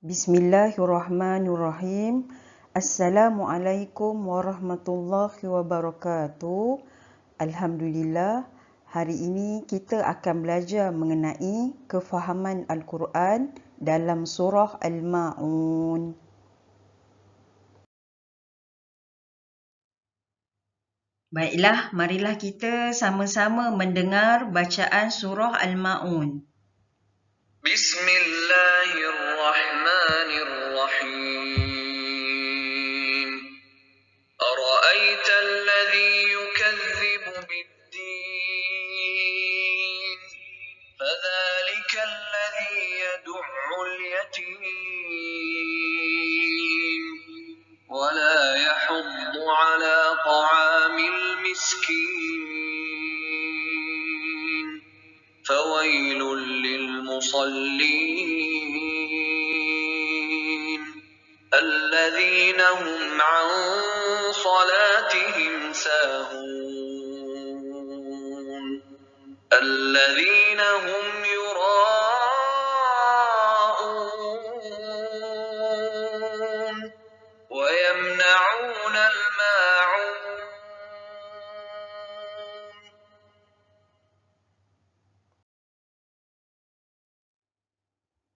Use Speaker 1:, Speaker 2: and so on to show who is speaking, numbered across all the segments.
Speaker 1: Bismillahirrahmanirrahim. Assalamualaikum warahmatullahi wabarakatuh. Alhamdulillah, hari ini kita akan belajar mengenai kefahaman Al-Quran dalam surah Al-Ma'un. Baiklah, marilah kita sama-sama mendengar bacaan surah Al-Ma'un.
Speaker 2: Bismillahirrahmanirrahim. Ara'aita alladhi yukazzibu bid-din, fadhalika alladhi yad'u al-yatim, wa la yahuddu ala ta'amil miskin, fawailul للمصلين الذين هم عن صلاتهم ساهون الذين هم يراءون ويمنعون الماعون.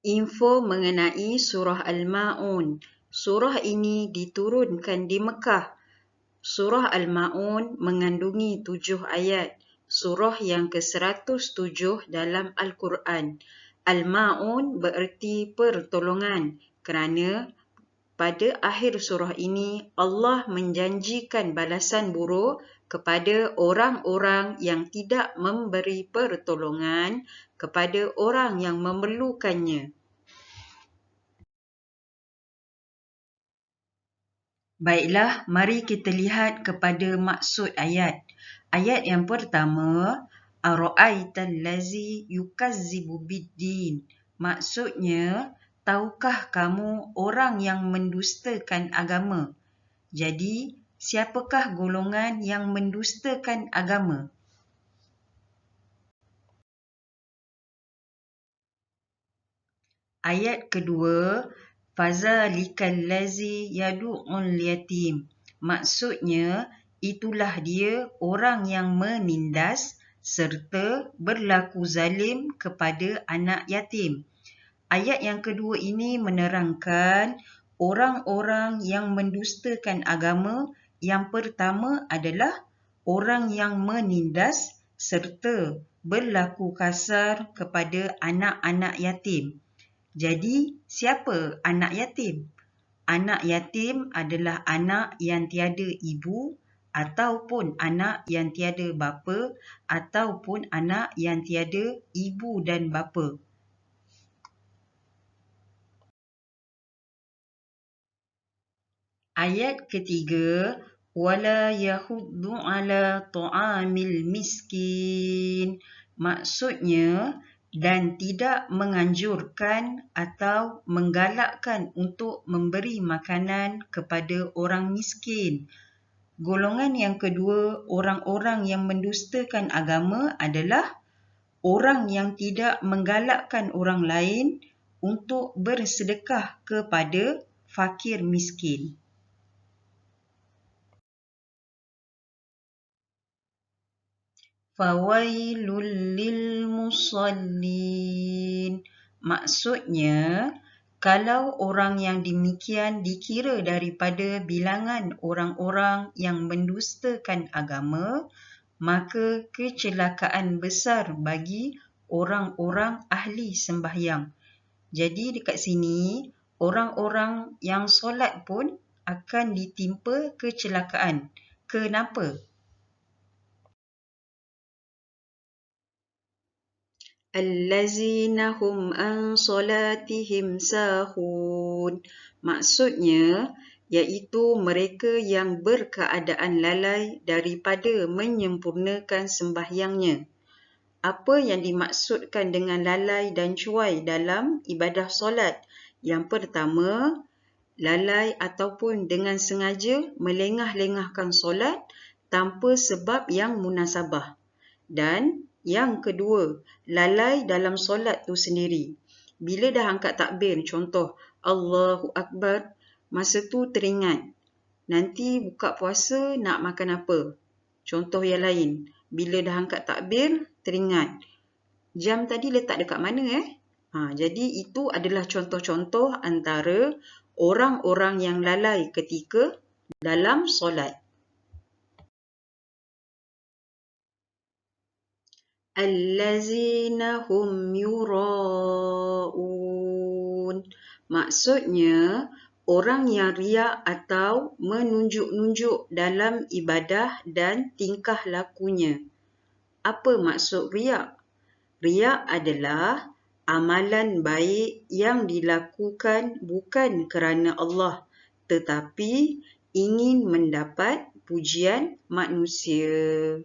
Speaker 1: Info mengenai surah Al-Ma'un. Surah ini diturunkan di Mekah. Surah Al-Ma'un mengandungi 7 ayat. Surah yang ke-107 dalam Al-Quran. Al-Ma'un bererti pertolongan kerana pada akhir surah ini Allah menjanjikan balasan buruk kepada orang-orang yang tidak memberi pertolongan kepada orang yang memerlukannya. Baiklah, mari kita lihat kepada maksud ayat. Ayat yang pertama, Ara'aital lazi yukazzibu bid-din. Maksudnya, tahukah kamu orang yang mendustakan agama? Jadi, siapakah golongan yang mendustakan agama? Ayat kedua, Fazalikal lazi yadu'ul yatim. Maksudnya, itulah dia orang yang menindas serta berlaku zalim kepada anak yatim. Ayat yang kedua ini menerangkan orang-orang yang mendustakan agama. Yang pertama adalah orang yang menindas serta berlaku kasar kepada anak-anak yatim. Jadi, siapa anak yatim? Anak yatim adalah anak yang tiada ibu ataupun anak yang tiada bapa ataupun anak yang tiada ibu dan bapa. Ayat ketiga, wala yahuddu ala ta'amil miskin. Maksudnya, dan tidak menganjurkan atau menggalakkan untuk memberi makanan kepada orang miskin. Golongan yang kedua, orang-orang yang mendustakan agama adalah orang yang tidak menggalakkan orang lain untuk bersedekah kepada fakir miskin. Fawailul lil musallin. Maksudnya, kalau orang yang demikian dikira daripada bilangan orang-orang yang mendustakan agama, maka kecelakaan besar bagi orang-orang ahli sembahyang. Jadi dekat sini, orang-orang yang solat pun akan ditimpa kecelakaan. Kenapa? Allazina hum an solatihim sahun. Maksudnya, iaitu mereka yang berkeadaan lalai daripada menyempurnakan sembahyangnya. Apa yang dimaksudkan dengan lalai dan cuai dalam ibadah solat? Yang pertama, lalai ataupun dengan sengaja melengah-lengahkan solat tanpa sebab yang munasabah. Dan yang kedua, lalai dalam solat tu sendiri. bila dah angkat takbir, contoh Allahu Akbar, masa tu teringat nanti buka puasa nak makan apa. Contoh yang lain, bila dah angkat takbir, teringat jam tadi letak dekat mana Jadi itu adalah contoh-contoh antara orang-orang yang lalai ketika dalam solat. Allazina hum yura'un. Maksudnya, orang yang riak atau menunjuk-nunjuk dalam ibadah dan tingkah lakunya. Apa maksud riak? Riak adalah amalan baik yang dilakukan bukan kerana Allah, tetapi ingin mendapat pujian manusia.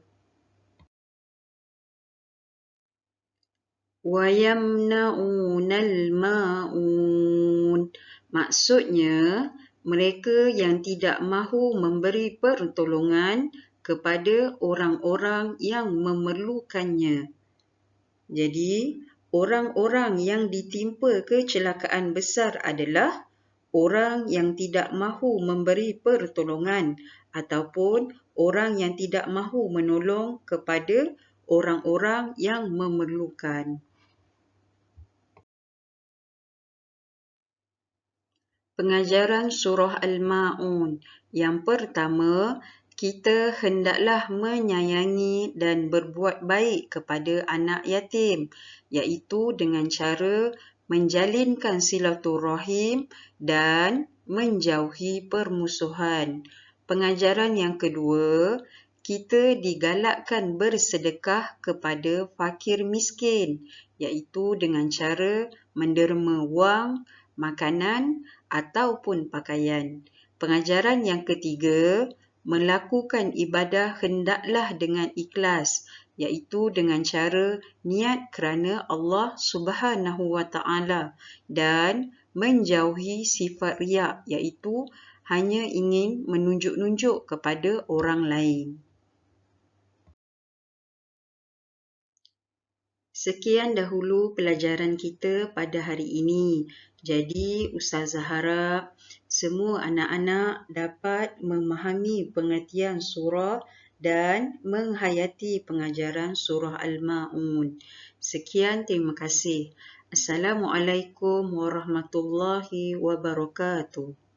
Speaker 1: Wayamna'unal ma'un. Maksudnya, mereka yang tidak mahu memberi pertolongan kepada orang-orang yang memerlukannya. Jadi, orang-orang yang ditimpa kecelakaan besar adalah orang yang tidak mahu memberi pertolongan ataupun orang yang tidak mahu menolong kepada orang-orang yang memerlukan. Pengajaran surah Al-Ma'un. Yang pertama, kita hendaklah menyayangi dan berbuat baik kepada anak yatim, iaitu dengan cara menjalinkan silaturahim dan menjauhi permusuhan. Pengajaran yang kedua, kita digalakkan bersedekah kepada fakir miskin, iaitu dengan cara menderma wang, makanan ataupun pakaian. Pengajaran yang ketiga, melakukan ibadah hendaklah dengan ikhlas, iaitu dengan cara niat kerana Allah Subhanahu wa Ta'ala dan menjauhi sifat riak, iaitu hanya ingin menunjuk-nunjuk kepada orang lain. Sekian dahulu pelajaran kita pada hari ini. Jadi, Ustazah harap semua anak-anak dapat memahami pengertian surah dan menghayati pengajaran surah Al-Ma'un. Sekian, terima kasih. Assalamualaikum warahmatullahi wabarakatuh.